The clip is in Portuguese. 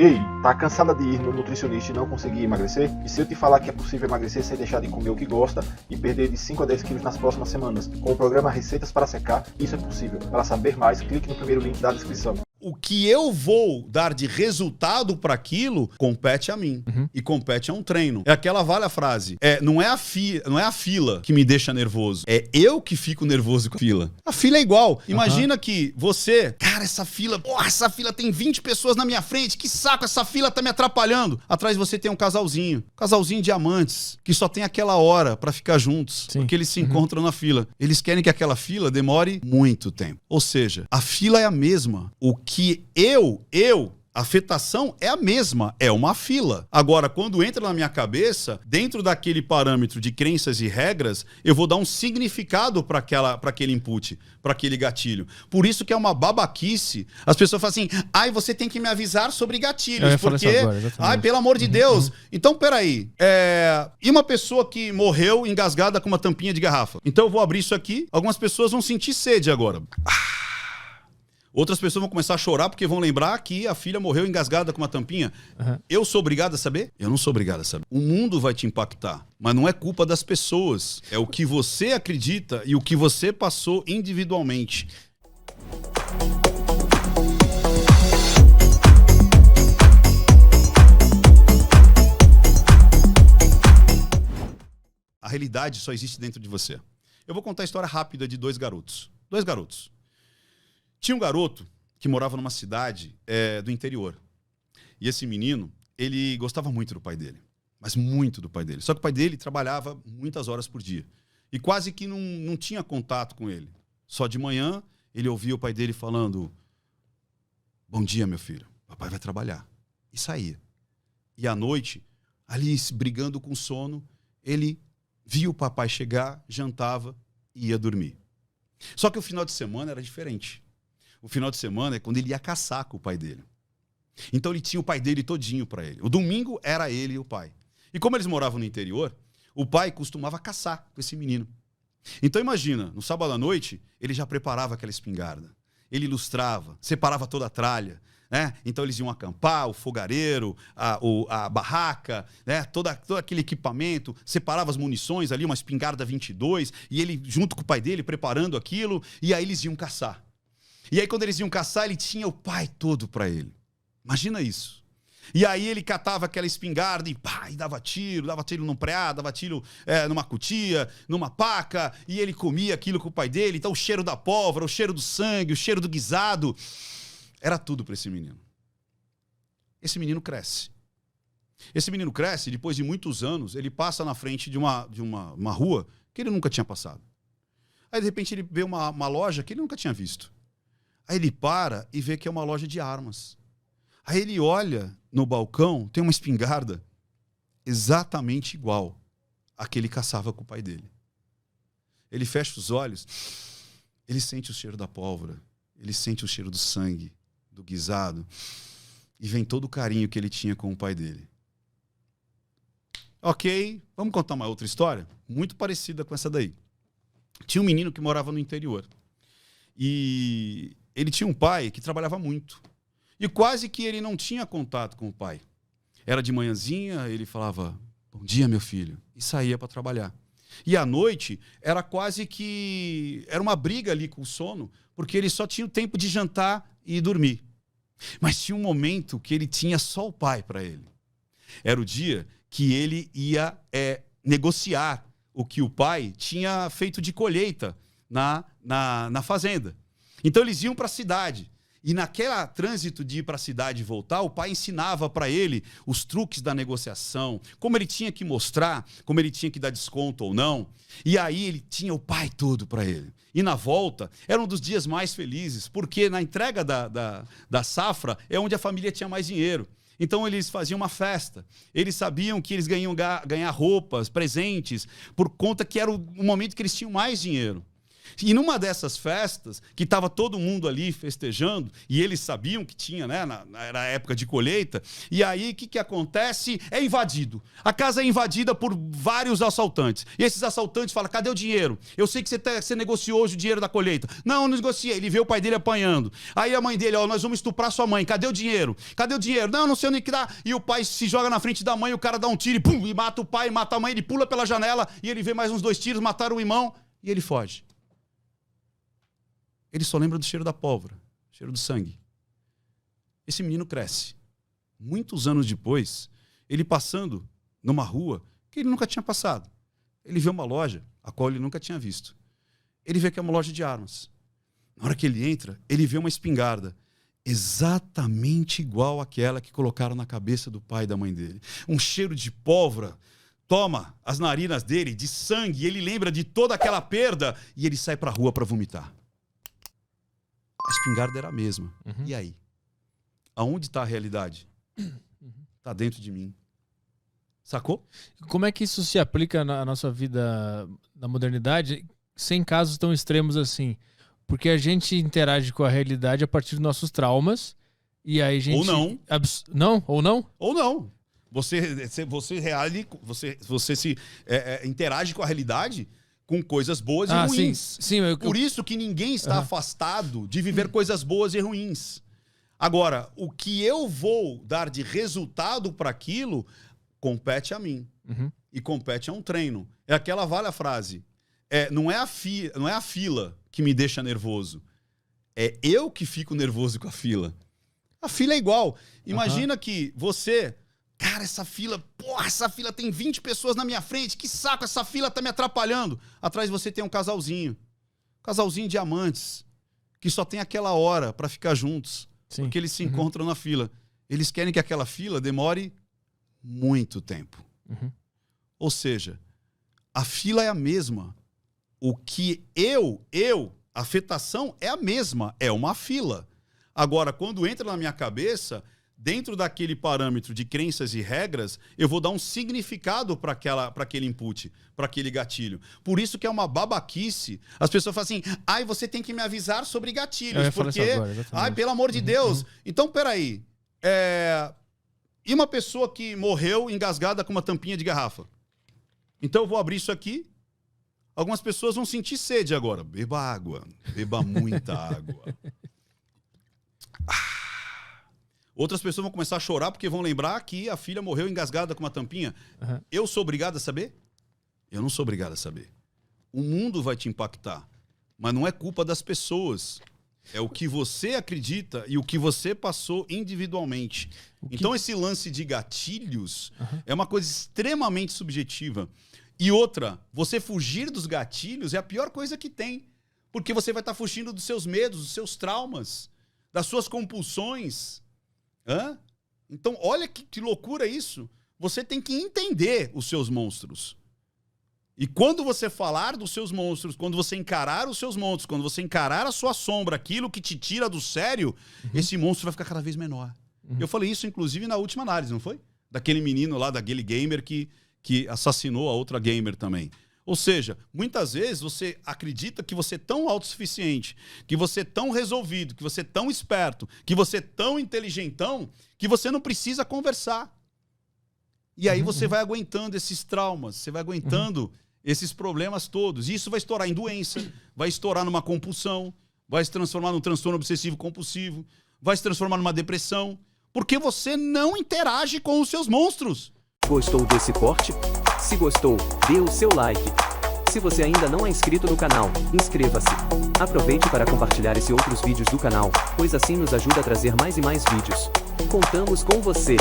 Ei, tá cansada de ir no nutricionista e não conseguir emagrecer? E se eu te falar que é possível emagrecer sem deixar de comer o que gosta e perder de 5 a 10 quilos nas próximas semanas? Com o programa Receitas para Secar, isso é possível. Para saber mais, clique no primeiro link da descrição. O que eu vou dar de resultado para aquilo compete a mim. E compete a um treino. É aquela velha frase. Não é a fila que me deixa nervoso. É eu que fico nervoso com a fila. A fila é igual. Imagina que você... Cara, essa fila tem 20 pessoas na minha frente. Que saco, essa fila tá me atrapalhando. Atrás de você tem um casalzinho. Casalzinho de amantes. Que só tem aquela hora para ficar juntos. Sim. Porque eles se encontram na fila. Eles querem que aquela fila demore muito tempo. Ou seja, a fila é a mesma. O que a afetação é a mesma, é uma fila. Agora, quando entra na minha cabeça, dentro daquele parâmetro de crenças e regras, eu vou dar um significado para aquele input, para aquele gatilho. Por isso que é uma babaquice. As pessoas falam assim, você tem que me avisar sobre gatilhos, porque, pelo amor de Deus. Então, peraí, e uma pessoa que morreu engasgada com uma tampinha de garrafa? Então eu vou abrir isso aqui, algumas pessoas vão sentir sede agora. Outras pessoas vão começar a chorar porque vão lembrar que a filha morreu engasgada com uma tampinha. Eu sou obrigado a saber? Eu não sou obrigado a saber. O mundo vai te impactar, mas não é culpa das pessoas. É o que você acredita e o que você passou individualmente. A realidade só existe dentro de você. Eu vou contar a história rápida de dois garotos. Tinha um garoto que morava numa cidade do interior. E esse menino, ele gostava muito do pai dele. Mas muito do pai dele. Só que o pai dele trabalhava muitas horas por dia. E quase que não tinha contato com ele. Só de manhã, ele ouvia o pai dele falando: "Bom dia, meu filho. Papai vai trabalhar." E saía. E à noite, ali brigando com sono, ele via o papai chegar, jantava e ia dormir. Só que o final de semana era diferente. O final de semana é quando ele ia caçar com o pai dele. Então ele tinha o pai dele todinho para ele. O domingo era ele e o pai. E como eles moravam no interior, o pai costumava caçar com esse menino. Então imagina, no sábado à noite, ele já preparava aquela espingarda. Ele ilustrava, separava toda a tralha, né? Então eles iam acampar, o fogareiro, a barraca, né? Todo aquele equipamento, separava as munições ali, uma espingarda 22, e ele junto com o pai dele preparando aquilo, e aí eles iam caçar. E aí, quando eles iam caçar, ele tinha o pai todo para ele. Imagina isso. E aí ele catava aquela espingarda e dava tiro num preá, dava tiro numa cutia, numa paca, e ele comia aquilo com o pai dele. Então o cheiro da pólvora, o cheiro do sangue, o cheiro do guisado, era tudo para esse menino. Esse menino cresce. E depois de muitos anos, ele passa na frente de uma rua que ele nunca tinha passado. Aí, de repente, ele vê uma loja que ele nunca tinha visto. Aí ele para e vê que é uma loja de armas. Aí ele olha no balcão, tem uma espingarda exatamente igual a que ele caçava com o pai dele. Ele fecha os olhos, ele sente o cheiro da pólvora, ele sente o cheiro do sangue, do guisado, e vem todo o carinho que ele tinha com o pai dele. Ok, vamos contar uma outra história, muito parecida com essa daí. Tinha um menino que morava no interior. E ele tinha um pai que trabalhava muito. E quase que ele não tinha contato com o pai. Era de manhãzinha, ele falava: "Bom dia, meu filho." E saía para trabalhar. E à noite, era quase que... Era uma briga ali com o sono, porque ele só tinha o tempo de jantar e dormir. Mas tinha um momento que ele tinha só o pai para ele. Era o dia que ele ia negociar o que o pai tinha feito de colheita na fazenda. Então eles iam para a cidade. E naquele trânsito de ir para a cidade e voltar, o pai ensinava para ele os truques da negociação, como ele tinha que mostrar, como ele tinha que dar desconto ou não. E aí ele tinha o pai todo para ele. E na volta, era um dos dias mais felizes, porque na entrega da safra é onde a família tinha mais dinheiro. Então eles faziam uma festa. Eles sabiam que eles ganhar roupas, presentes, por conta que era o momento que eles tinham mais dinheiro. E numa dessas festas, que estava todo mundo ali festejando, e eles sabiam que tinha, né? Era época de colheita, e aí o que acontece? É invadido. A casa é invadida por vários assaltantes. E esses assaltantes falam: cadê o dinheiro? Eu sei que você negociou hoje o dinheiro da colheita. Não negociei. Ele vê o pai dele apanhando. Aí a mãe dele: ó, nós vamos estuprar sua mãe. Cadê o dinheiro? Cadê o dinheiro? Não sei onde que dá. E o pai se joga na frente da mãe, o cara dá um tiro e pum, e mata o pai, mata a mãe, ele pula pela janela e ele vê mais uns 2 tiros, mataram o irmão e ele foge. Ele só lembra do cheiro da pólvora, cheiro do sangue. Esse menino cresce. Muitos anos depois, ele passando numa rua que ele nunca tinha passado. Ele vê uma loja a qual ele nunca tinha visto. Ele vê que é uma loja de armas. Na hora que ele entra, ele vê uma espingarda exatamente igual àquela que colocaram na cabeça do pai e da mãe dele. Um cheiro de pólvora toma as narinas dele, de sangue, e ele lembra de toda aquela perda e ele sai para a rua para vomitar. A espingarda era a mesma. Uhum. E aí? Aonde está a realidade? Está dentro de mim. Sacou? Como é que isso se aplica na nossa vida na modernidade, sem casos tão extremos assim? Porque a gente interage com a realidade a partir dos nossos traumas, e aí a gente... Ou não. Não? Ou não? Ou não. Você se interage com a realidade com coisas boas e ruins. Sim, Por isso que ninguém está afastado de viver coisas boas e ruins. Agora, o que eu vou dar de resultado para aquilo compete a mim. Uhum. E compete a um treino. É aquela velha frase. Não é a fila que me deixa nervoso. É eu que fico nervoso com a fila. A fila é igual. Imagina que você... Cara, essa fila tem 20 pessoas na minha frente. Que saco, essa fila tá me atrapalhando. Atrás de você tem um casalzinho. Casalzinho de amantes. Que só tem aquela hora para ficar juntos. Sim. Porque eles se encontram na fila. Eles querem que aquela fila demore muito tempo. Uhum. Ou seja, a fila é a mesma. O que a afetação é a mesma. É uma fila. Agora, quando entra na minha cabeça... Dentro daquele parâmetro de crenças e regras, eu vou dar um significado para aquele input, para aquele gatilho. Por isso que é uma babaquice. As pessoas falam assim, você tem que me avisar sobre gatilhos, porque... pelo amor de Deus. Então, peraí. E uma pessoa que morreu engasgada com uma tampinha de garrafa? Então eu vou abrir isso aqui. Algumas pessoas vão sentir sede agora. Beba água. Beba muita água. Outras pessoas vão começar a chorar porque vão lembrar que a filha morreu engasgada com uma tampinha. Uhum. Eu sou obrigado a saber? Eu não sou obrigado a saber. O mundo vai te impactar, mas não é culpa das pessoas. É o que você acredita e o que você passou individualmente. Então esse lance de gatilhos é uma coisa extremamente subjetiva. E outra, você fugir dos gatilhos é a pior coisa que tem. Porque você vai estar fugindo dos seus medos, dos seus traumas, das suas compulsões. Então, olha que loucura isso. Você tem que entender os seus monstros. E quando você falar dos seus monstros, quando você encarar os seus monstros, quando você encarar a sua sombra, aquilo que te tira do sério, esse monstro vai ficar cada vez menor. Eu falei isso, inclusive, na última análise, não foi? Daquele menino lá, daquele gamer que assassinou a outra gamer também. Ou seja, muitas vezes você acredita que você é tão autossuficiente, que você é tão resolvido, que você é tão esperto, que você é tão inteligentão, que você não precisa conversar. E aí você vai aguentando esses traumas, você vai aguentando esses problemas todos. E isso vai estourar em doença, vai estourar numa compulsão, vai se transformar num transtorno obsessivo compulsivo, vai se transformar numa depressão, porque você não interage com os seus monstros. Gostou desse corte? Se gostou, dê o seu like. Se você ainda não é inscrito no canal, inscreva-se. Aproveite para compartilhar esse e outros vídeos do canal, pois assim nos ajuda a trazer mais e mais vídeos. Contamos com você!